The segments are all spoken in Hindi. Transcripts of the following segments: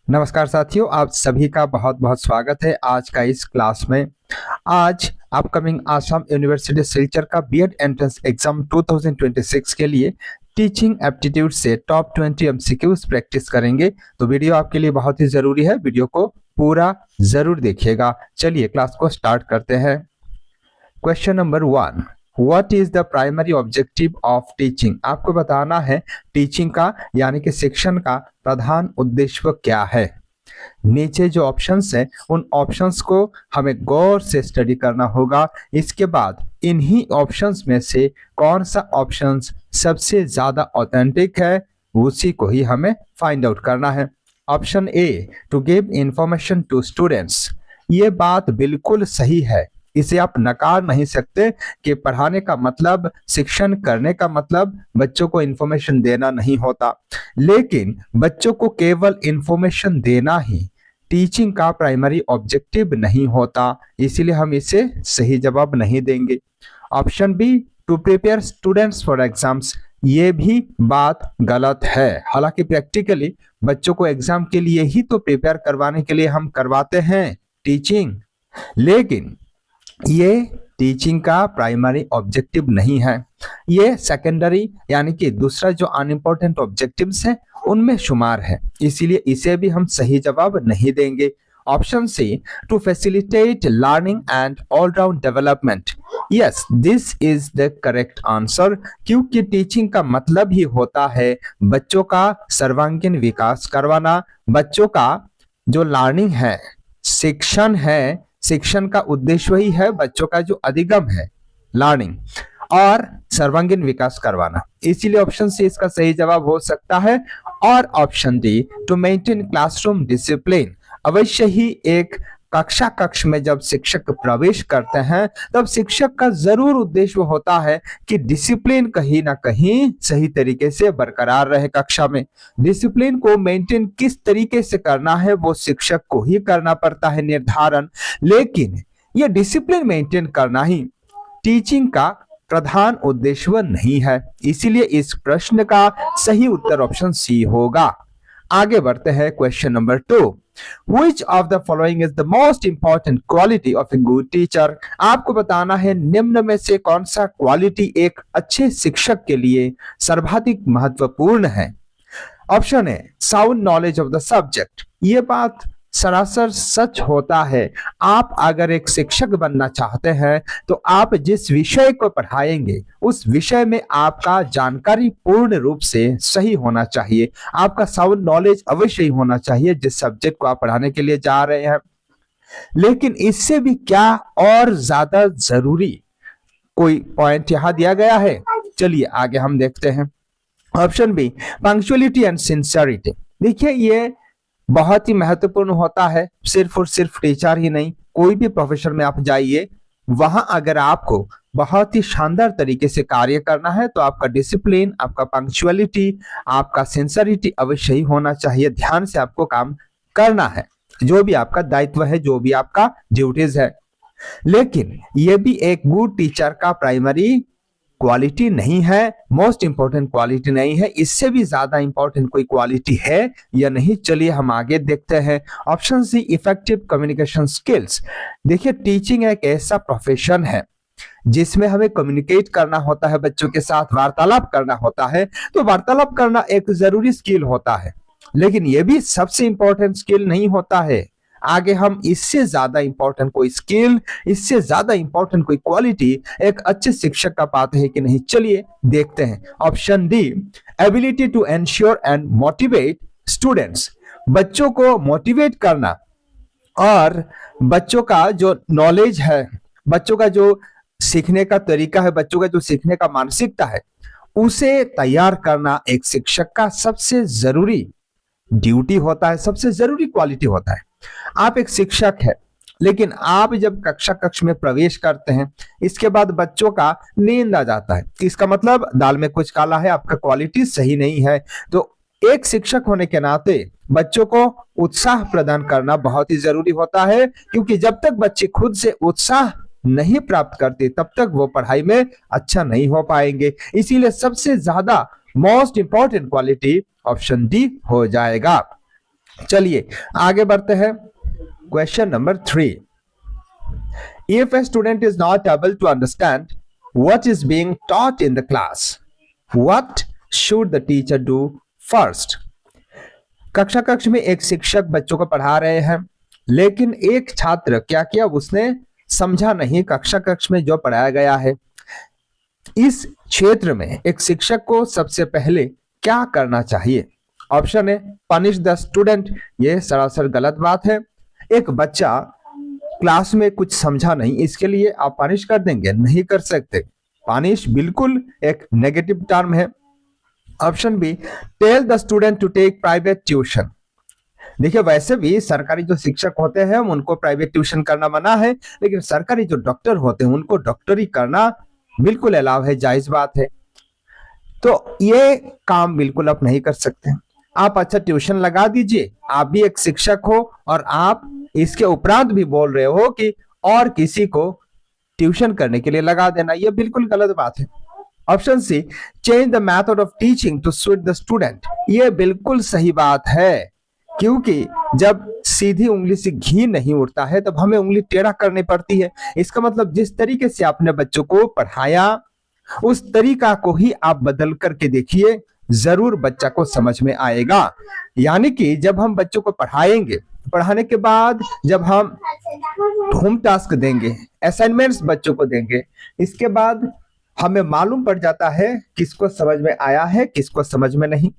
नमस्कार साथियों, आप सभी का बहुत बहुत स्वागत है आज का इस क्लास में। आज अपकमिंग आसाम यूनिवर्सिटी सिलचर का बीएड एंट्रेंस एग्जाम 2026 के लिए टीचिंग एप्टीट्यूड से टॉप 20 एमसीक्यूज प्रैक्टिस करेंगे। तो वीडियो आपके लिए बहुत ही जरूरी है, वीडियो को पूरा जरूर देखिएगा। चलिए क्लास को स्टार्ट करते हैं। Question number 1, what is the primary objective of teaching. आपको बताना है टीचिंग का यानी कि शिक्षण का प्रधान उद्देश्य क्या है। नीचे जो ऑप्शंस हैं उन ऑप्शंस को हमें गौर से स्टडी करना होगा। इसके बाद इन्हीं ऑप्शंस में से कौन सा ऑप्शंस सबसे ज्यादा ऑथेंटिक है उसी को ही हमें फाइंड आउट करना है। Option A, to give information to students. ये बात बिल्कुल सही है, इसे आप नकार नहीं सकते कि पढ़ाने का मतलब, शिक्षण करने का मतलब बच्चों को इंफॉर्मेशन देना नहीं होता। लेकिन बच्चों को केवल इंफॉर्मेशन देना ही टीचिंग का प्राइमरी ऑब्जेक्टिव नहीं होता, इसीलिए हम इसे सही जवाब नहीं देंगे। Option B, to prepare students for exams. ये भी बात गलत है। हालांकि प्रैक्टिकली बच्चों को एग्जाम के लिए ही तो प्रिपेयर करवाने के लिए हम करवाते हैं टीचिंग, लेकिन ये टीचिंग का प्राइमरी ऑब्जेक्टिव नहीं है। ये सेकेंडरी यानी कि दूसरा जो अनइम्पोर्टेंट ऑब्जेक्टिव्स है उनमें शुमार है, इसीलिए इसे भी हम सही जवाब नहीं देंगे। Option C, to facilitate learning and all round development. Yes, this is the correct answer, क्योंकि टीचिंग का मतलब ही होता है बच्चों का सर्वांगीण विकास करवाना। बच्चों का जो लर्निंग है, शिक्षण है, शिक्षण का उद्देश्य वही है बच्चों का जो अधिगम है, लर्निंग और सर्वांगीण विकास करवाना। इसीलिए ऑप्शन सी इसका सही जवाब हो सकता है। और option D, to maintain classroom discipline. अवश्य ही एक कक्ष में जब शिक्षक प्रवेश करते हैं तब शिक्षक का जरूर उद्देश्य होता है कि डिसिप्लिन कहीं ना कहीं सही तरीके से बरकरार रहे। कक्षा में डिसिप्लिन को मेंटेन किस तरीके से करना है वो शिक्षक को ही करना पड़ता है निर्धारण, लेकिन ये डिसिप्लिन मेंटेन करना ही टीचिंग का प्रधान उद्देश्य नहीं है। इसीलिए इस प्रश्न का सही उत्तर ऑप्शन सी होगा। आगे बढ़ते हैं question number 2, Which of the following is the most important quality of a good teacher? आपको बताना है निम्न में से कौन सा क्वालिटी एक अच्छे शिक्षक के लिए सर्वाधिक महत्वपूर्ण है। ऑप्शन है sound knowledge of the subject. ये बात सरासर सच होता है। आप अगर एक शिक्षक बनना चाहते हैं तो आप जिस विषय को पढ़ाएंगे उस विषय में आपका जानकारी पूर्ण रूप से सही होना चाहिए। आपका साउंड नॉलेज अवश्य ही होना चाहिए जिस सब्जेक्ट को आप पढ़ाने के लिए जा रहे हैं। लेकिन इससे भी क्या और ज्यादा जरूरी कोई पॉइंट यहां दिया गया है, चलिए आगे हम देखते हैं। Option B, punctuality and sincerity. देखिए ये बहुत ही महत्वपूर्ण होता है, सिर्फ और सिर्फ टीचर ही नहीं, कोई भी प्रोफेशन में आप जाइए, वहां अगर आपको बहुत ही शानदार तरीके से कार्य करना है तो आपका डिसिप्लिन, आपका पंक्चुअलिटी, आपका सिंसियरिटी अवश्य ही होना चाहिए। ध्यान से आपको काम करना है, जो भी आपका दायित्व है, जो भी आपका ड्यूटीज है। लेकिन यह भी एक गुड टीचर का प्राइमरी क्वालिटी नहीं है, मोस्ट इंपॉर्टेंट क्वालिटी नहीं है। इससे भी ज्यादा इंपॉर्टेंट कोई क्वालिटी है या नहीं, चलिए हम आगे देखते हैं। Option C, effective communication skills. देखिए टीचिंग एक ऐसा प्रोफेशन है जिसमें हमें कम्युनिकेट करना होता है, बच्चों के साथ वार्तालाप करना होता है। तो वार्तालाप करना एक जरूरी स्किल होता है, लेकिन यह भी सबसे इंपॉर्टेंट स्किल नहीं होता है। आगे हम इससे ज्यादा इंपॉर्टेंट कोई स्किल, इससे ज्यादा इंपॉर्टेंट कोई क्वालिटी एक अच्छे शिक्षक का पाते हैं कि नहीं, चलिए देखते हैं। Option D, ability to ensure and motivate students. बच्चों को मोटिवेट करना और बच्चों का जो नॉलेज है, बच्चों का जो सीखने का तरीका है, बच्चों का जो सीखने का मानसिकता है, उसे तैयार करना एक शिक्षक का सबसे जरूरी ड्यूटी होता है, सबसे जरूरी क्वालिटी होता है। आप एक शिक्षक है, लेकिन आप जब कक्ष में प्रवेश करते हैं, इसके बाद बच्चों का नींद आ जाता है, इसका मतलब दाल में कुछ काला है, आपका क्वालिटी सही नहीं है। तो एक शिक्षक होने के नाते बच्चों को उत्साह प्रदान करना बहुत ही जरूरी होता है, क्योंकि जब तक बच्चे खुद से उत्साह नहीं प्राप्त करते तब तक वो पढ़ाई में अच्छा नहीं हो पाएंगे। इसीलिए सबसे ज्यादा most important quality option D हो जाएगा। चलिए आगे बढ़ते हैं। Question number 3, if a student is not able to understand what is being taught in the class, what should the teacher do first. कक्ष में एक शिक्षक बच्चों को पढ़ा रहे हैं, लेकिन एक छात्र क्या किया, उसने समझा नहीं कक्ष में जो पढ़ाया गया है। इस क्षेत्र में एक शिक्षक को सबसे पहले क्या करना चाहिए? ऑप्शन है पनिश द स्टूडेंट, ये सरासर गलत बात है। एक बच्चा क्लास में कुछ समझा नहीं, इसके लिए आप पनिश कर देंगे? नहीं कर सकते। पनिश बिल्कुल एक नेगेटिव टर्म है। Option B, tell the student to take private tuition. देखिए वैसे भी सरकारी जो शिक्षक होते हैं उनको प्राइवेट ट्यूशन करना मना है, लेकिन सरकारी जो डॉक्टर होते हैं उनको डॉक्टरी करना बिल्कुल अलाव है, जायज बात है। तो ये काम बिल्कुल आप नहीं कर सकते। आप अच्छा ट्यूशन लगा दीजिए, आप भी एक शिक्षक हो और आप इसके उपरांत भी बोल रहे हो कि और किसी को ट्यूशन करने के लिए लगा देना, यह बिल्कुल गलत बात है। Option C, change the method of teaching to suit the student, यह बिल्कुल सही बात है, क्योंकि जब सीधी उंगली से घी नहीं उड़ता है तब हमें उंगली टेढ़ा करनी पड़ती है। इसका मतलब जिस तरीके से आपने बच्चों को पढ़ाया उस तरीका को ही आप बदल करके देखिए, जरूर बच्चा को समझ में आएगा। यानी कि जब हम बच्चों को पढ़ाएंगे, पढ़ाने के बाद जब हम होम टास्क देंगे, असाइनमेंट्स बच्चों को देंगे, इसके बाद हमें मालूम पड़ जाता है किसको समझ में आया है, किसको समझ में नहीं।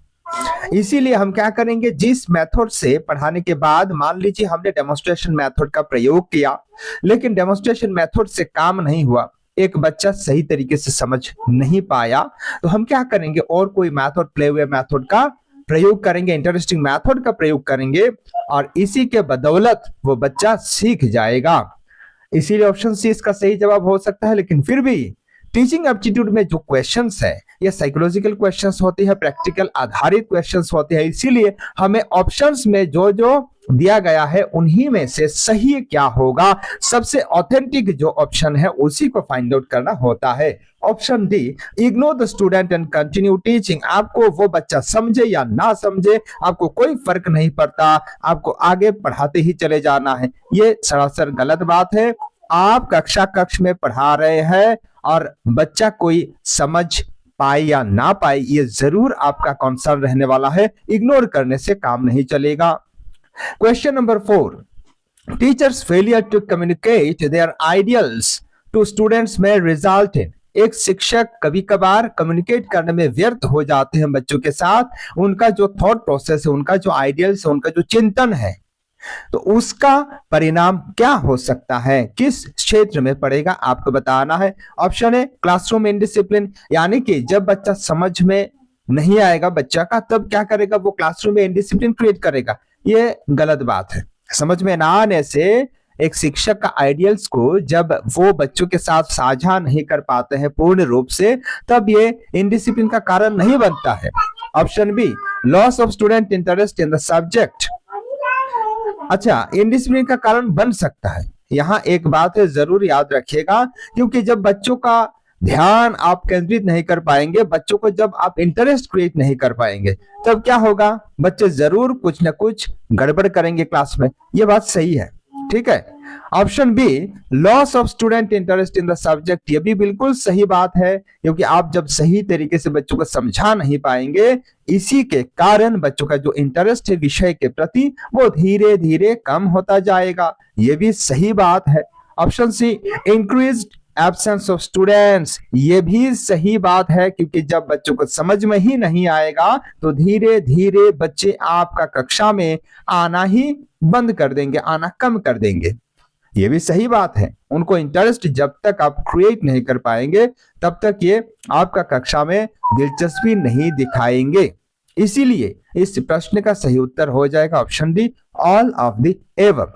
इसीलिए हम क्या करेंगे, जिस मेथड से पढ़ाने के बाद मान लीजिए हमने डेमोन्स्ट्रेशन मेथड का प्रयोग किया, लेकिन डेमोन्स्ट्रेशन मेथड से काम नहीं हुआ, एक बच्चा सही तरीके से समझ नहीं पाया, तो हम क्या करेंगे, और कोई मेथड, प्ले वे मेथड का प्रयोग करेंगे, इंटरेस्टिंग मेथड का प्रयोग करेंगे, और इसी के बदौलत वो बच्चा सीख जाएगा। इसीलिए ऑप्शन सी इसका सही जवाब हो सकता है। लेकिन फिर भी टीचिंग एप्टीट्यूड में जो क्वेश्चंस है ये साइकोलॉजिकल क्वेश्चंस होती है, प्रैक्टिकल आधारित क्वेश्चंस होते हैं, इसीलिए हमें ऑप्शंस में जो जो दिया गया है उन्हीं में से सही क्या होगा, सबसे ऑथेंटिक जो ऑप्शन है उसी को फाइंड आउट करना होता है। Option D, ignore the student and continue teaching, आपको वो बच्चा समझे या ना समझे आपको कोई फर्क नहीं पड़ता, आपको आगे पढ़ाते ही चले जाना है, ये सरासर गलत बात है। आप कक्ष में पढ़ा रहे हैं और बच्चा कोई समझ पाए या ना पाए ये जरूर आपका कंसर्न रहने वाला है, इग्नोर करने से काम नहीं चलेगा। Question number 4, teachers failure to communicate their ideals to students में रिजल्ट इन, एक शिक्षक कभी कभार कम्युनिकेट करने में व्यर्थ हो जाते हैं बच्चों के साथ, उनका जो थॉट प्रोसेस है, उनका जो आइडियल्स है, उनका जो चिंतन है, तो उसका परिणाम क्या हो सकता है, किस क्षेत्र में पड़ेगा आपको बताना है। ऑप्शन है क्लासरूम इनडिसिप्लिन, यानी कि जब बच्चा समझ में नहीं आएगा बच्चा का, तब क्या करेगा, वो क्लासरूम में इनडिसिप्लिन क्रिएट करेगा, ये गलत बात है। समझ में ना आने से एक शिक्षक का आइडियल्स को जब वो बच्चों के साथ साझा नहीं कर पाते हैं पूर्ण रूप से, तब ये इनडिसिप्लिन का कारण नहीं बनता है। Option B, loss of student interest in the subject, अच्छा इनडिसिप्लिन का कारण बन सकता है। यहाँ एक बात है जरूर याद रखिएगा, क्योंकि जब बच्चों का ध्यान आप केंद्रित नहीं कर पाएंगे, बच्चों को जब आप इंटरेस्ट क्रिएट नहीं कर पाएंगे, तब क्या होगा, बच्चे जरूर कुछ ना कुछ गड़बड़ करेंगे क्लास में, ये बात सही है, ठीक है। Option B, loss of student interest in the subject, ये भी बिल्कुल सही बात है, क्योंकि आप जब सही तरीके से बच्चों को समझा नहीं पाएंगे, इसी के कारण बच्चों का जो इंटरेस्ट है विषय के प्रति वो धीरे धीरे कम होता जाएगा, ये भी सही बात है। Option C, increased absence of students, ये भी सही बात है, क्योंकि जब बच्चों को समझ में ही नहीं आएगा तो धीरे धीरे बच्चे आपका कक्षा में आना ही बंद कर देंगे, आना कम कर देंगे, ये भी सही बात है। उनको इंटरेस्ट जब तक आप क्रिएट नहीं कर पाएंगे तब तक ये आपका कक्षा में दिलचस्पी नहीं दिखाएंगे। इसीलिए इस प्रश्न का सही उत्तर हो जाएगा option D, all of the above.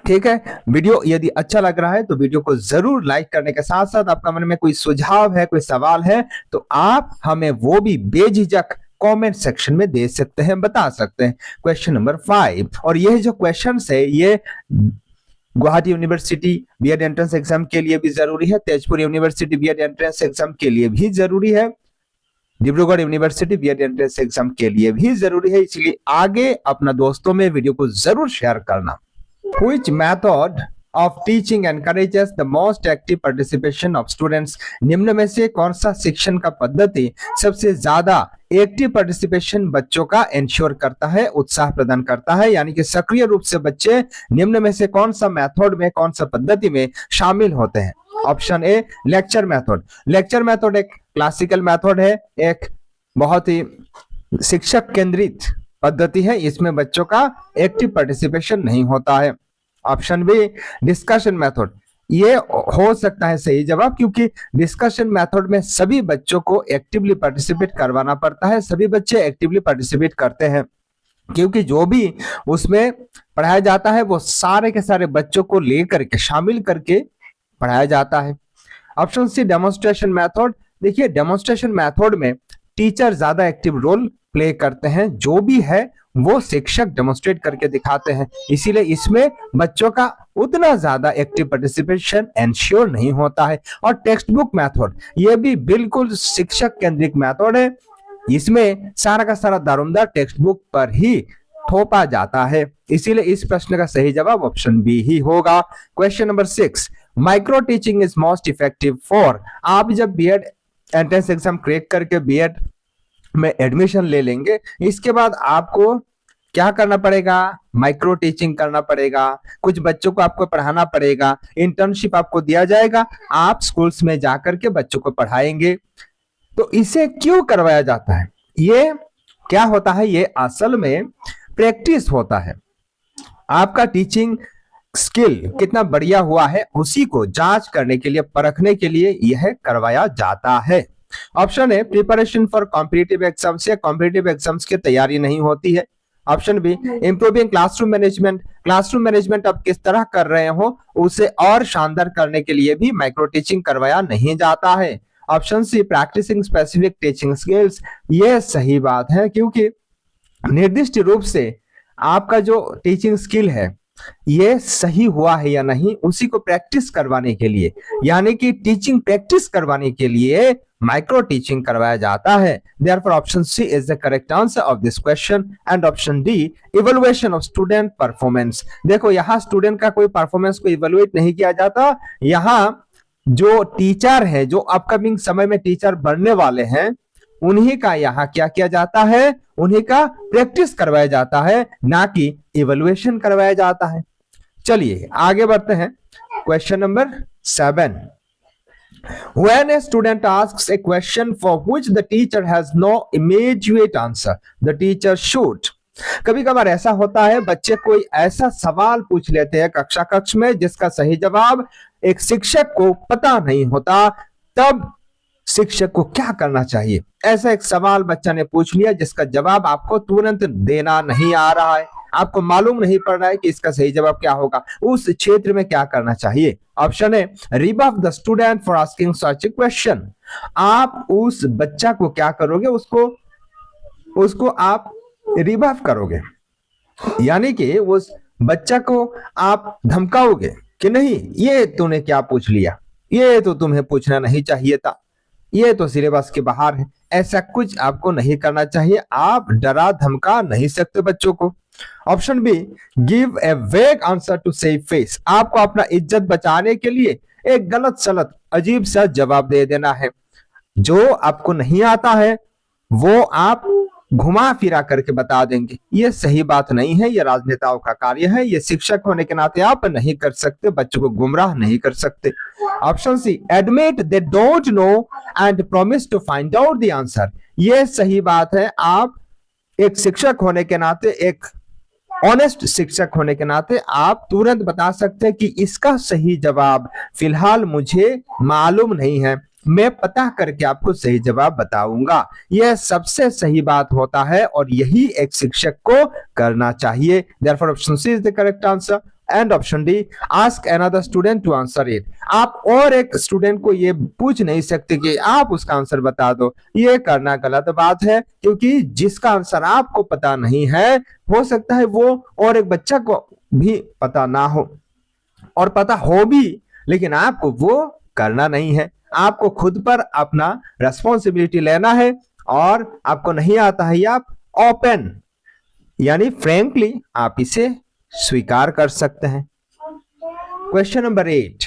ठीक है, वीडियो यदि अच्छा लग रहा है तो वीडियो को जरूर लाइक करने के साथ साथ आपका मन में कोई सुझाव है, कोई सवाल है, तो आप हमें वो भी बेझिझक कमेंट सेक्शन में दे सकते हैं, बता सकते हैं। क्वेश्चन नंबर 5, और यह जो क्वेश्चन है ये Guwahati university B Ed entrance exam के लिए भी जरूरी है, Tezpur university B Ed entrance exam के लिए भी जरूरी है। Dibrugarh university B Ed entrance exam के लिए भी जरूरी है, इसलिए आगे अपना दोस्तों में वीडियो को जरूर शेयर करना। Which method of teaching encourages the most active participation of students? निम्न में से कौन सा शिक्षण का पद्धति सबसे ज्यादा एक्टिव पार्टिसिपेशन बच्चों का इंश्योर करता है, उत्साह प्रदान करता है, यानी कि सक्रिय रूप से बच्चे निम्न में से कौन सा मेथड में, कौन सा पद्धति में शामिल होते हैं? Option A lecture method. Lecture method एक क्लासिकल मेथड है, एक बहुत ही शिक्षक केंद्रित पद्धति है, इसमें बच्चों का एक्टिव पार्टिसिपेशन नहीं होता है। ऑप्शन बी डिस्कशन मेथड, ये हो सकता है सही जवाब, क्योंकि डिस्कशन मेथड में सभी बच्चों को एक्टिवली पार्टिसिपेट करवाना पड़ता है, सभी बच्चे एक्टिवली पार्टिसिपेट करते हैं, क्योंकि जो भी उसमें पढ़ाया जाता है वो सारे के सारे बच्चों को लेकर के शामिल करके पढ़ाया जाता है। ऑप्शन सी डेमोन्स्ट्रेशन मेथड, देखिए डेमोन्स्ट्रेशन मेथड में टीचर ज्यादा एक्टिव रोल प्ले करते हैं, जो भी है वो शिक्षक डेमोन्स्ट्रेट करके दिखाते हैं, इसीलिए इसमें बच्चों का उतना ज्यादा एक्टिव पार्टिसिपेशन एंश्योर नहीं होता है। और टेक्स्ट बुक मेथड, ये भी बिल्कुल शिक्षक केंद्रित मेथड है, इसमें सारा का सारा दारोमदार टेक्स्ट बुक पर ही थोपा जाता है, इसीलिए इस प्रश्न का सही जवाब ऑप्शन बी ही होगा। Question number 6, micro teaching is most effective for, आप जब बीएड एंट्रेंस एग्जाम क्रैक करके बीएड में एडमिशन ले लेंगे, इसके बाद आपको क्या करना पड़ेगा? माइक्रो टीचिंग करना पड़ेगा, कुछ बच्चों को आपको पढ़ाना पड़ेगा, इंटर्नशिप आपको दिया जाएगा, आप स्कूल्स में जाकर के बच्चों को पढ़ाएंगे। तो इसे क्यों करवाया जाता है? ये क्या होता है? ये असल में प्रैक्टिस होता है, आपका टीचिंग स्किल कितना बढ़िया हुआ है उसी को जांच करने के लिए, परखने के लिए यह करवाया जाता है। Option A preparation for competitive exams, या कॉम्पिटिटिव एग्जाम्स की तैयारी नहीं होती है। Option B improving classroom management, classroom management आप किस तरह कर रहे हो उसे और शानदार करने के लिए भी माइक्रो टीचिंग करवाया नहीं जाता है। Option C practising specific teaching skills, ये सही बात है, क्योंकि निर्दिष्ट रूप से आपका जो टीचिंग स्किल है ये सही हुआ है या नहीं उसी को प्रैक्टिस करवाने के लिए, यानी कि टीचिंग प्रैक्टिस करवाने के लिए माइक्रो टीचिंग करवाया जाता है। Therefore, option C is the correct answer of this question and option D evaluation of student performance। देखो यहाँ स्टूडेंट का कोई परफॉर्मेंस को इवेलुएट नहीं किया जाता, यहाँ जो टीचर है, जो अपकमिंग समय में टीचर बनने वाले हैं, उन्हीं का यहाँ क्या किया जाता है? उन्हीं का प्रैक्टिस करवाया जाता है, ना कि इवेलुएशन करवाया जाता है। चलिए आगे बढ़ते हैं। Question number 7, when a student asks a question for which the teacher has no immediate answer, the teacher should, कभी कभार ऐसा होता है बच्चे कोई ऐसा सवाल पूछ लेते हैं कक्ष में जिसका सही जवाब एक शिक्षक को पता नहीं होता, तब शिक्षक को क्या करना चाहिए? ऐसा एक सवाल बच्चा ने पूछ लिया जिसका जवाब आपको तुरंत देना नहीं आ रहा है, आपको मालूम नहीं पड़ रहा है कि इसका सही जवाब क्या होगा, उस क्षेत्र में क्या करना चाहिए? Option A rebuff the student for asking such a question, आप उस बच्चा को क्या करोगे? उसको आप रिबफ करोगे, यानी कि उस बच्चा को आप धमकाओगे कि नहीं ये तूने क्या पूछ लिया, ये तो तुम्हें पूछना नहीं चाहिए था, ये तो सिलेबस के बाहर है। ऐसा कुछ आपको नहीं करना चाहिए, आप डरा धमका नहीं सकते बच्चों को। ऑप्शन बी गिव ए वेग आंसर टू सेव फेस, आपको अपना इज्जत बचाने के लिए एक गलत सलत अजीब सा जवाब दे देना है, जो आपको नहीं आता है वो आप घुमा फिरा करके बता देंगे। ये सही बात नहीं है, ये राजनेताओं का कार्य है, ये शिक्षक होने के नाते आप नहीं कर सकते, बच्चों को गुमराह नहीं कर सकते। Option C admit they don't know and promise to find out the answer, ये सही बात है, आप एक शिक्षक होने के नाते, एक ऑनेस्ट शिक्षक होने के नाते आप तुरंत बता सकते हैं कि इसका सही जवाब फिलहाल मुझे मालूम नहीं है, मैं पता करके आपको सही जवाब बताऊंगा। यह सबसे सही बात होता है और यही एक शिक्षक को करना चाहिए। Therefore, option C is the correct answer and option D ask another student to answer it। आप और एक स्टूडेंट को ये पूछ नहीं सकते कि आप उसका आंसर बता दो, ये करना गलत बात है, क्योंकि जिसका आंसर आपको पता नहीं है हो सकता है वो और एक बच्चा को भी पता ना हो, और पता हो भी लेकिन आपको वो करना नहीं है। आपको खुद पर अपना रेस्पॉन्सिबिलिटी लेना है और आपको नहीं आता है या आप ओपन यानी फ्रैंकली आप इसे स्वीकार कर सकते हैं। Question number 8,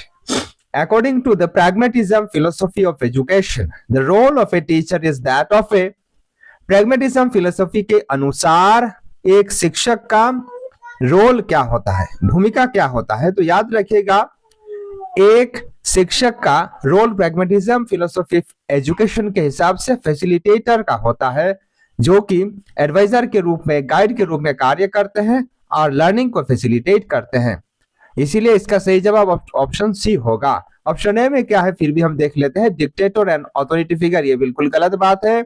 according to the pragmatism philosophy of education, the role of a teacher is that of a pragmatism philosophy के अनुसार एक शिक्षक का रोल क्या होता है, भूमिका क्या होता है? तो याद रखिएगा, एक शिक्षक का रोल प्रैग्मेटिज्म फिलोसॉफी एजुकेशन के हिसाब से फैसिलिटेटर का होता है, जो कि एडवाइजर के रूप में, गाइड के रूप में कार्य करते हैं और लर्निंग को फैसिलिटेट करते हैं। इसीलिए इसका सही जवाब ऑप्शन सी होगा। ऑप्शन ए में क्या है फिर भी हम देख लेते हैं, डिक्टेटर एंड अथॉरिटी फिगर। ये बिल्कुल गलत बात है।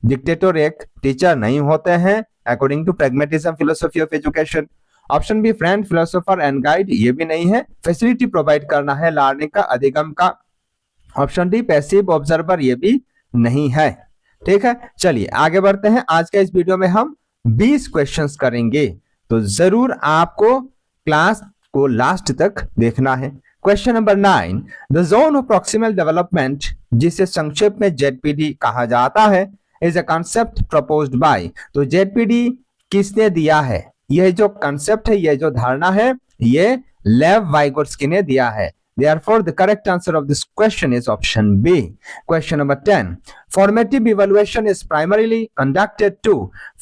डिक्टेटर एक टीचर नहीं होते हैं according to pragmatism philosophy of education. Option B friend, philosopher and guide, ये भी नहीं है। फैसिलिटी प्रोवाइड करना है लर्निंग का, अधिगम का। ऑप्शन डी पैसिव ऑब्जर्वर, ये भी नहीं है। ठीक है, चलिए आगे बढ़ते हैं। आज के इस वीडियो में हम 20 क्वेश्चंस करेंगे, तो जरूर आपको क्लास को लास्ट तक देखना है। Question number 9, the zone of proximal development, जिसे संक्षेप में जेडपीडी कहा जाता है, is a concept proposed by. तो जेडपीडी किसने दिया है? यह जो कॉन्सेप्ट है, यह जो धारणा है, ये लेव वाइगोट्स्की ने दिया है। Therefore, the correct answer of this question is option B. Question number 10. Formative evaluation is primarily conducted to.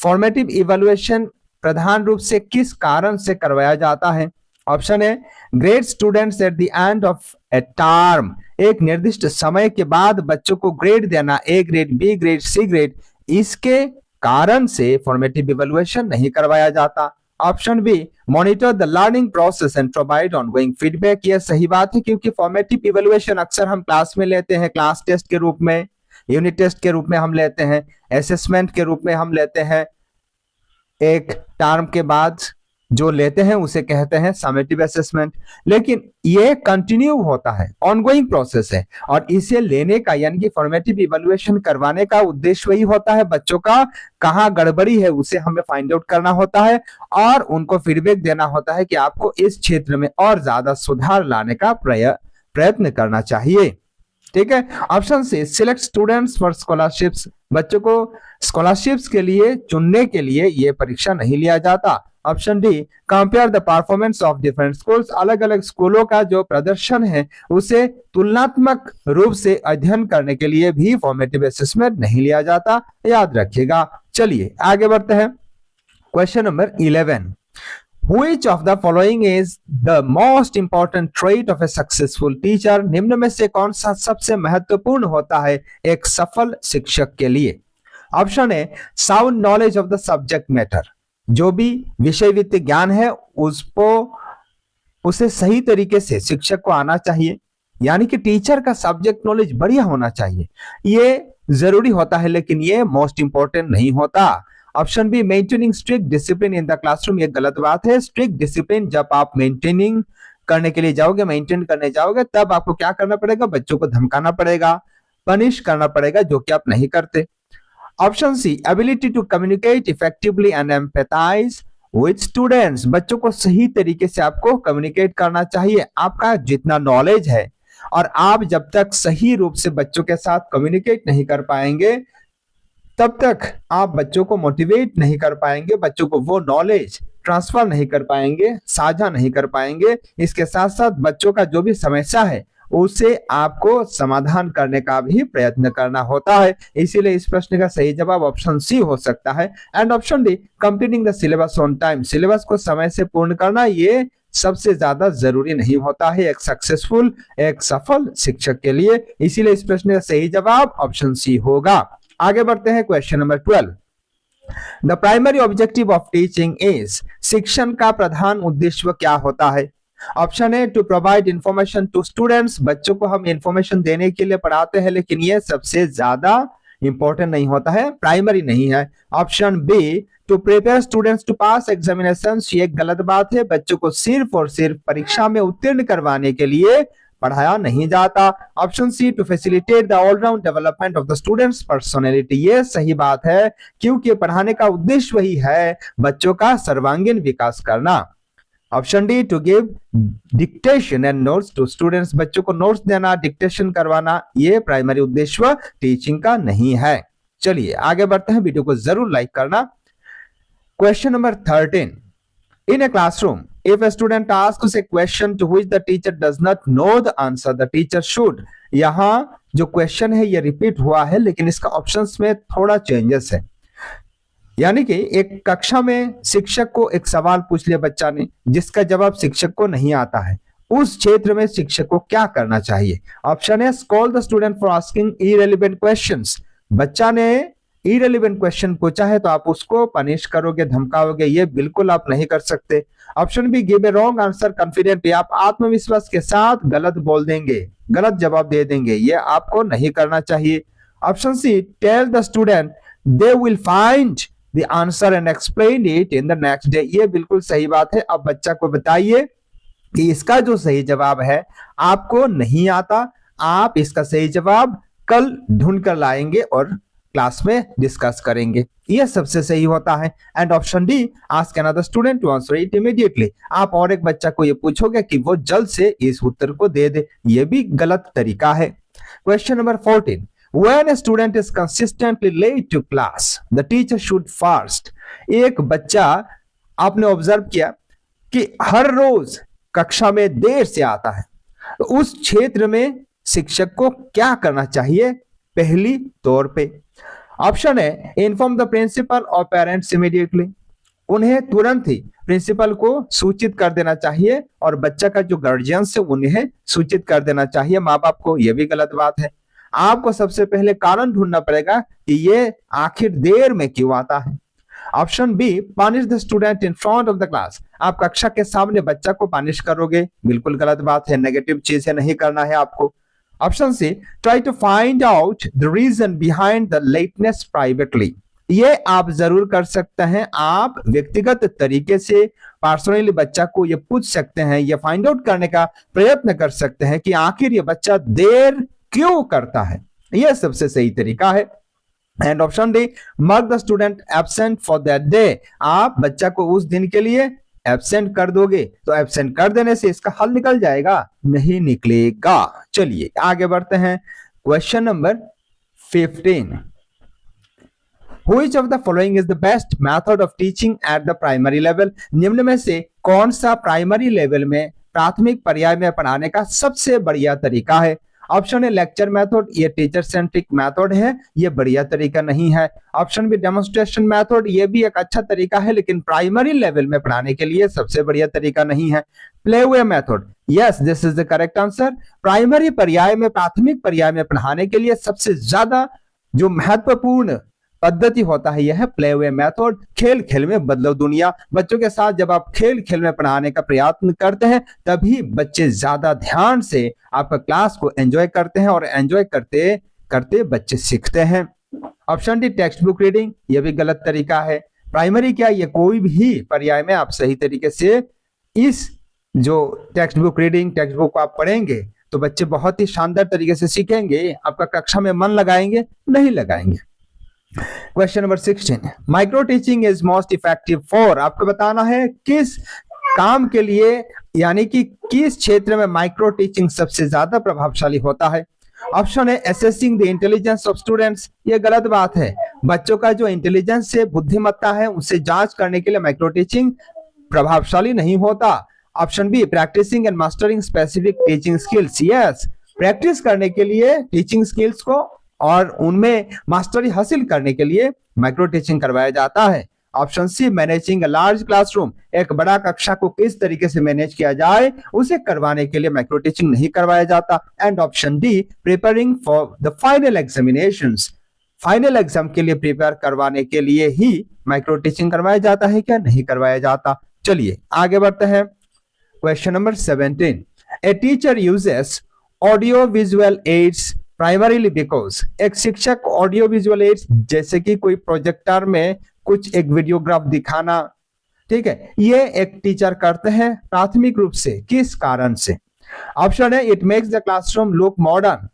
Formative evaluation प्रधान रूप से किस कारण से करवाया जाता है? Option A, grade students at the end of a term, एक निर्दिष्ट समय के बाद बच्चों को ग्रेड देना, A grade, B grade, C grade, इसके कारण से फॉर्मेटिव इवैल्यूएशन नहीं करवाया जाता। Option B, monitor the learning process and provide ongoing feedback. यह सही बात है, क्योंकि फॉर्मेटिव इवैल्यूएशन अक्सर हम क्लास में लेते हैं, क्लास टेस्ट के रूप में, यूनिट टेस्ट के रूप में हम लेते हैं, असेसमेंट के रूप में हम लेते हैं। एक टर्म के बाद जो लेते हैं उसे कहते हैं समेटिव असेसमेंट। लेकिन ये कंटिन्यू होता है, ऑनगोइंग प्रोसेस है, और इसे लेने का यानी कि फॉर्मेटिव इवैल्यूएशन करवाने का उद्देश्य वही होता है, बच्चों का कहाँ गड़बड़ी है उसे हमें फाइंड आउट करना होता है और उनको फीडबैक देना होता है कि आपको इस क्षेत्र में और ज्यादा सुधार लाने का प्रयत्न करना चाहिए। ठीक है। Option C, select students for scholarships, बच्चों को स्कॉलरशिप्स के लिए चुनने के लिए ये परीक्षा नहीं लिया जाता। Option D, compare the performance of different schools, अलग अलग स्कूलों का जो प्रदर्शन है उसे तुलनात्मक रूप से अध्ययन करने के लिए भी फॉर्मेटिव असेसमेंट नहीं लिया जाता, याद रखिएगा। चलिए आगे बढ़ते हैं। Question number 11, Which of the following is the most important trait of a successful teacher? निम्न में से कौन सा सबसे महत्वपूर्ण होता है एक सफल शिक्षक के लिए? Option A, sound knowledge of the subject matter, जो भी विषय वित्त ज्ञान है उसे सही तरीके से शिक्षक को आना चाहिए, यानी कि टीचर का सब्जेक्ट नॉलेज बढ़िया होना चाहिए। ये जरूरी होता है, लेकिन ये मोस्ट इंपॉर्टेंट नहीं होता। Option B, maintaining strict discipline in the classroom, ये गलत बात है। स्ट्रिक्ट डिसिप्लिन जब आप मेंटेनिंग करने के लिए जाओगे, मेंटेन करने जाओगे, तब आपको क्या करना पड़ेगा? बच्चों को धमकाना पड़ेगा, पनिश करना पड़ेगा, जो कि आप नहीं करते। Option C, ability to communicate effectively and empathise with students, बच्चों को सही तरीके से आपको कम्युनिकेट करना चाहिए। आपका जितना नॉलेज है और आप जब तक सही रूप से बच्चों के साथ कम्युनिकेट नहीं कर पाएंगे, तब तक आप बच्चों को मोटिवेट नहीं कर पाएंगे, बच्चों को वो नॉलेज ट्रांसफर नहीं कर पाएंगे, साझा नहीं कर पाएंगे। इसके साथ साथ बच्चों का जो भी समस्या है उसे आपको समाधान करने का भी प्रयत्न करना होता है। इसीलिए इस प्रश्न का सही जवाब ऑप्शन सी हो सकता है। And option D, completing the syllabus on time, syllabus को समय से पूर्ण करना ये सबसे ज्यादा जरूरी नहीं होता है एक सक्सेसफुल, एक सफल शिक्षक के लिए। इसीलिए इस प्रश्न का सही जवाब ऑप्शन सी होगा। आगे बढ़ते हैं। Question number 12, the primary objective of teaching is, शिक्षण का प्रधान उद्देश्य क्या होता है? Option A, to provide information to students, बच्चों को हम इंफॉर्मेशन देने के लिए पढ़ाते हैं, लेकिन ये सबसे ज्यादा इंपॉर्टेंट नहीं होता है, प्राइमरी नहीं है। Option B, to prepare students to pass examinations, ये गलत बात है, बच्चों को सिर्फ और सिर्फ परीक्षा में उत्तीर्ण करवाने के लिए पढ़ाया नहीं जाता। Option C, to facilitate the all round development of the students personality, ये सही बात है, क्योंकि पढ़ाने का उद्देश्य वही है, बच्चों का सर्वांगीण विकास करना। Option D, to give dictation and notes to students, बच्चों को नोट्स देना, डिक्टेशन करवाना, ये प्राइमरी उद्देश्य टीचिंग का नहीं है। चलिए आगे बढ़ते हैं, वीडियो को जरूर लाइक करना। Question number 13, in a classroom if a student asks a question to which the teacher does not know the answer, the teacher should। यहां जो क्वेश्चन है ये रिपीट हुआ है, लेकिन इसका ऑप्शंस में थोड़ा चेंजेस है। यानी कि एक कक्षा में शिक्षक को एक सवाल पूछ लिया बच्चा ने, जिसका जवाब शिक्षक को नहीं आता है, उस क्षेत्र में शिक्षक को क्या करना चाहिए? ऑप्शन है, scold the student for asking irrelevant questions. बच्चा ने इररिलेवेंट क्वेश्चन पूछा है तो आप उसको पनिश करोगे, धमकाओगे, ये बिल्कुल आप नहीं कर सकते। Option B, give a wrong answer confidently. आप आत्मविश्वास के साथ गलत बोल देंगे, गलत जवाब दे देंगे, ये आपको नहीं करना चाहिए। Option C, tell the student they will find the answer and explain it in the next day. ये बिल्कुल सही बात है। अब बच्चा को बताइए कि इसका जो सही जवाब है आपको नहीं आता, आप इसका सही जवाब कल ढूंढ कर लाएंगे और क्लास में डिस्कस करेंगे, यह सबसे सही होता है। And option D, ask another student to answer it immediately. आप और एक बच्चा को यह पूछोगे कि वो जल्द से इस उत्तर को दे दे, यह भी गलत तरीका है। Question number 14, when a student is consistently late to class, the teacher should first। एक बच्चा आपने ऑब्जर्व किया कि हर रोज कक्षा में देर से आता है, तो उस क्षेत्र में शिक्षक को क्या करना चाहिए? पहली तौर पे ऑप्शन है, इन्फॉर्म द प्रिंसिपल और पेरेंट्स इमीडिएटली। उन्हें तुरंत ही प्रिंसिपल को सूचित कर देना चाहिए और बच्चा का जो गार्जियंस है उन्हें सूचित कर देना चाहिए, माँ बाप को। यह भी गलत बात है। आपको सबसे पहले कारण ढूंढना पड़ेगा कि ये आखिर देर में क्यों आता है। Option B, punish the student in front of the class. आप कक्षा के सामने बच्चा को पनिश करोगे, बिल्कुल गलत बात है, नेगेटिव चीज है, नहीं करना है आपको। Option C, try to find out the reason behind the lateness privately. ये आप जरूर कर सकते हैं। आप व्यक्तिगत तरीके से पर्सनली बच्चा को ये पूछ सकते हैं, ये फाइंड आउट करने का प्रयत्न कर सकते हैं कि आखिर ये बच्चा देर क्यों करता है। यह सबसे सही तरीका है। And option D, mark the student absent for that day. आप बच्चा को उस दिन के लिए एब्सेंट कर दोगे तो एब्सेंट कर देने से इसका हल निकल जाएगा? नहीं निकलेगा। चलिए आगे बढ़ते हैं। Question number 15, Which of the following is the best method of teaching at the primary level? निम्न में से कौन सा प्राइमरी लेवल में, प्राथमिक पर्याय में पढ़ाने का सबसे बढ़िया तरीका है? ऑप्शन है, लेक्चर मेथड, ये टीचर सेंट्रिक मेथड है, ये बढ़िया तरीका नहीं है। ऑप्शन बी, डेमोन्स्ट्रेशन मेथड, ये भी एक अच्छा तरीका है लेकिन प्राइमरी लेवल में पढ़ाने के लिए सबसे बढ़िया तरीका नहीं है। Playway method, yes this is the correct answer. Primary पर्याय में, प्राथमिक पर्याय में पढ़ाने के लिए सबसे ज्यादा जो महत्वपूर्ण पद्धति होता है यह है प्लेवे मेथड। खेल खेल में बदलो दुनिया। बच्चों के साथ जब आप खेल खेल में पढ़ाने का प्रयत्न करते हैं तभी बच्चे ज्यादा ध्यान से आपका क्लास को एंजॉय करते हैं और एंजॉय करते करते बच्चे सीखते हैं। Option D, text book reading, यह भी गलत तरीका है। प्राइमरी क्या, ये कोई भी पर्याय में आप सही तरीके से इस जो text book reading, text book को आप पढ़ेंगे तो बच्चे बहुत ही शानदार तरीके से सीखेंगे। आपका कक्षा में मन लगाएंगे? नहीं लगाएंगे। Question number 16, micro teaching is most effective for. आपको बताना है किस काम के लिए, यानी कि किस क्षेत्र में माइक्रो टीचिंग सबसे ज्यादा प्रभावशाली होता है। ऑप्शन है, assessing the intelligence of students. ये गलत बात है। बच्चों का जो इंटेलिजेंस है, बुद्धिमत्ता है, उसे जांच करने के लिए माइक्रो टीचिंग प्रभावशाली नहीं होता। Option B, practising and mastering specific teaching skills. Yes, practice करने के लिए टीचिंग स्किल्स को और उनमें मास्टरी हासिल करने के लिए माइक्रो टीचिंग करवाया जाता है। Option C, managing a large classroom. एक बड़ा कक्षा को किस तरीके से मैनेज किया जाए उसे करवाने के लिए माइक्रो टीचिंग नहीं करवाया जाता। And option D, preparing for the final examinations. Final exam के लिए प्रिपेयर करवाने के लिए ही माइक्रो टीचिंग करवाया जाता है क्या? नहीं करवाया जाता। चलिए आगे बढ़ते हैं। Question number 17, a teacher uses audio visual aids primarily because. एक शिक्षक ऑडियो विजुअल एड्स जैसे कि कोई प्रोजेक्टर में कुछ एक वीडियोग्राफ दिखाना, ठीक है, ये एक टीचर करते हैं प्राथमिक रूप से। किस कारण से? ऑप्शन है, it makes the classroom look modern.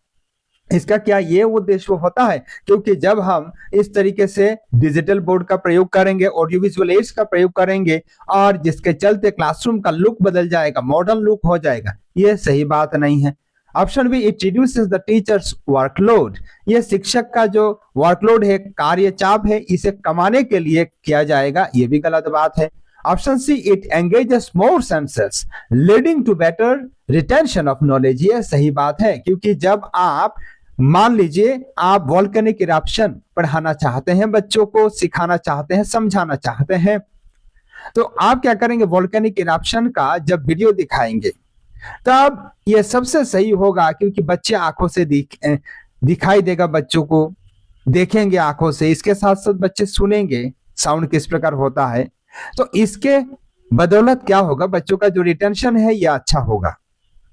इसका क्या ये उद्देश्य होता है? क्योंकि जब हम इस तरीके से डिजिटल बोर्ड का प्रयोग करेंगे, ऑडियो विजुअल एड्स का प्रयोग करेंगे और जिसके चलते क्लासरूम का लुक बदल जाएगा, मॉडर्न लुक हो जाएगा। ये सही बात नहीं है। Option B, it reduces the teachers workload, ये शिक्षक का जो वर्कलोड है, कार्य चाप है, इसे कमाने के लिए किया जाएगा, ये भी गलत बात है। Option C, it engages more senses leading to better retention of knowledge, ये सही बात है, क्योंकि जब आप मान लीजिए आप वोल्केनिक इरप्शन पढ़ाना चाहते हैं, बच्चों को सिखाना चाहते हैं, समझाना चाहते हैं, तो आप क्या करेंगे, वोल्केनिक इरप्शन का जब वीडियो दिखाएंगे तब यह सबसे सही होगा, क्योंकि बच्चे आंखों से दिखाई देगा, बच्चों को देखेंगे आंखों से, इसके साथ साथ बच्चे सुनेंगे साउंड किस प्रकार होता है, तो इसके बदौलत क्या होगा, बच्चों का जो रिटेंशन है यह अच्छा होगा,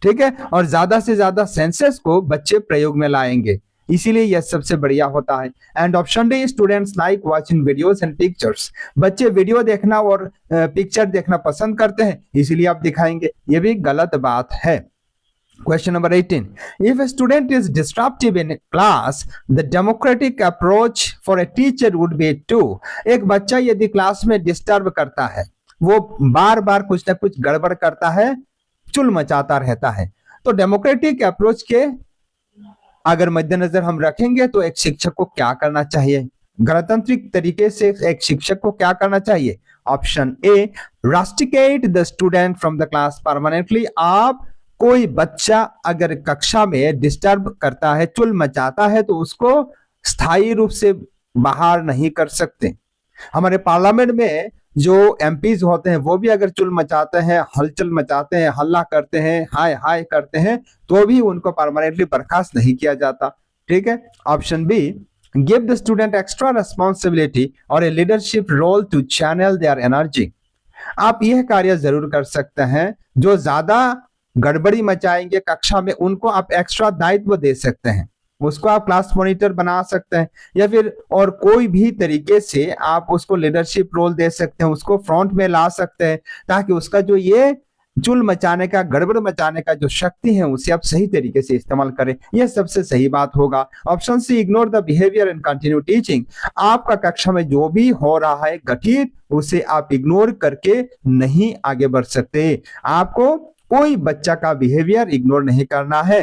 ठीक है, और ज्यादा से ज्यादा सेंसेस को बच्चे प्रयोग में लाएंगे, इसीलिए यह सबसे बढ़िया होता है। And option D, students like watching videos and pictures, बच्चे वीडियो देखना और पिक्चर देखना पसंद करते हैं, इसीलिए आप दिखाएंगे, यह भी गलत बात है। Question number 18. If a student is disruptive in class, the democratic approach for a teacher would be to, एक बच्चा यदि क्लास में डिस्टर्ब करता है, वो बार बार कुछ ना कुछ गड़बड़ करता है, चुल मचाता रहता है, तो डेमोक्रेटिक अप्रोच के अगर मद्देनजर हम रखेंगे तो एक शिक्षक को क्या करना चाहिए, गणतांत्रिक तरीके से एक शिक्षक को क्या करना चाहिए। Option A, rusticate the student from the class permanently, आप कोई बच्चा अगर कक्षा में डिस्टर्ब करता है, चुल मचाता है, तो उसको स्थायी रूप से बाहर नहीं कर सकते। हमारे पार्लियामेंट में जो एमपीज होते हैं वो भी अगर चुल मचाते हैं, हलचल मचाते हैं, हल्ला करते हैं, हाय हाय करते हैं, तो भी उनको परमानेंटली बर्खास्त नहीं किया जाता, ठीक है। Option B, give the student extra responsibility और a leadership role to channel their energy, आप यह कार्य जरूर कर सकते हैं, जो ज्यादा गड़बड़ी मचाएंगे कक्षा में उनको आप एक्स्ट्रा दायित्व दे सकते हैं, उसको आप क्लास मॉनिटर बना सकते हैं, या फिर और कोई भी तरीके से आप उसको लीडरशिप रोल दे सकते हैं, उसको फ्रंट में ला सकते हैं, ताकि उसका जो ये चुल मचाने का, गड़बड़ मचाने का जो शक्ति है उसे आप सही तरीके से इस्तेमाल करें, यह सबसे सही बात होगा। Option C, ignore the behaviour and continue teaching, आपका कक्षा में जो भी हो रहा है घटित, उसे आप इग्नोर करके नहीं आगे बढ़ सकते, आपको कोई बच्चा का बिहेवियर इग्नोर नहीं करना है।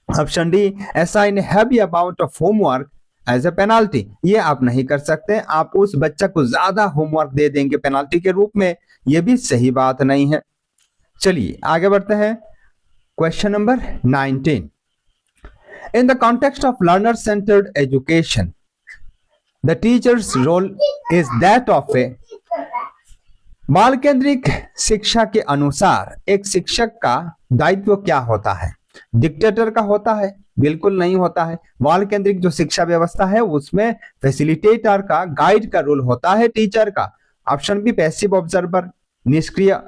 Option D, assign heavy amount of homework as a penalty, ये आप नहीं कर सकते, आप उस बच्चा को ज्यादा होमवर्क दे देंगे पेनाल्टी के रूप में, यह भी सही बात नहीं है। चलिए आगे बढ़ते हैं। Question number 19. In the context of learner centred education, the teacher's role is that of a, बाल केंद्रित शिक्षा के अनुसार एक शिक्षक का दायित्व क्या होता है, डिक्टेटर का होता है, बिल्कुल नहीं होता है। बाल केंद्रित जो शिक्षा व्यवस्था है उसमें फैसिलिटेटर का, गाइड का रोल होता है टीचर का। ऑप्शन बी, पैसिव ऑब्जर्वर, निष्क्रिय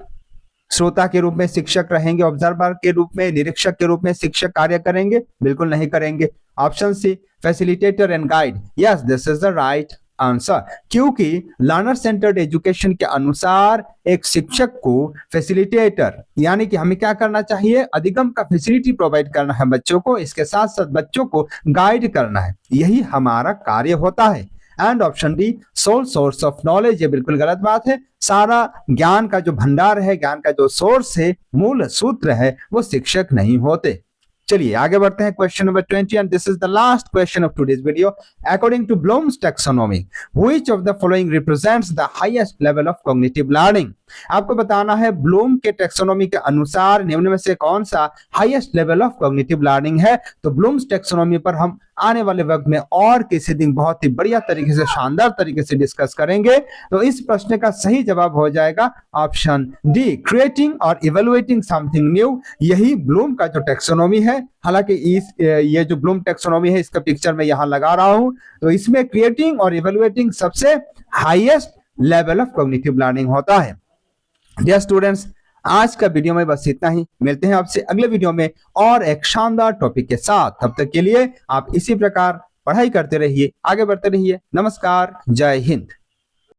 श्रोता के रूप में शिक्षक रहेंगे, ऑब्जर्वर के रूप में, निरीक्षक के रूप में शिक्षक कार्य करेंगे, बिल्कुल नहीं करेंगे। Option C, facilitator and guide, yes this is the right answer, क्योंकि लर्नर सेंटर्ड एजुकेशन के अनुसार एक शिक्षक को फैसिलिटेटर, यानी कि हमें क्या करना चाहिए, अधिगम का फैसिलिटी प्रोवाइड करना है बच्चों को, इसके साथ साथ बच्चों को गाइड करना है, यही हमारा कार्य होता है। And option D, sole source of knowledge, ये बिल्कुल गलत बात है, सारा ज्ञान का जो भंडार है, ज्ञान का जो सोर्स है, मूल सूत्र है, वो शिक्षक नहीं होते। चलिए आगे बढ़ते हैं। Question number 20 and this is the last question of today's video. According to Bloom's taxonomy, which of the following represents the highest level of cognitive learning, आपको बताना है ब्लूम के टैक्सोनॉमी के अनुसार निम्न में से कौन सा highest level of cognitive learning है। तो ब्लूम्स टैक्सोनॉमी पर हम आने वाले वक्त में और किसी दिन बहुत ही बढ़िया तरीके से, शानदार तरीके से डिस्कस करेंगे। तो इस प्रश्न का सही जवाब हो जाएगा ऑप्शन डी, क्रिएटिंग और इवेलुएटिंग समथिंग न्यू, यही ब्लूम का जो टैक्सोनॉमी है। हालांकि ये जो ब्लूम टैक्सोनॉमी है इसका पिक्चर मैं यहां लगा रहा हूं, तो इसमें क्रिएटिंग और इवेलुएटिंग सबसे highest level of cognitive learning होता है। डियर स्टूडेंट्स, आज का वीडियो में बस इतना ही, मिलते हैं आपसे अगले वीडियो में और एक शानदार टॉपिक के साथ। तब तक के लिए आप इसी प्रकार पढ़ाई करते रहिए, आगे बढ़ते रहिए। नमस्कार, जय हिंद।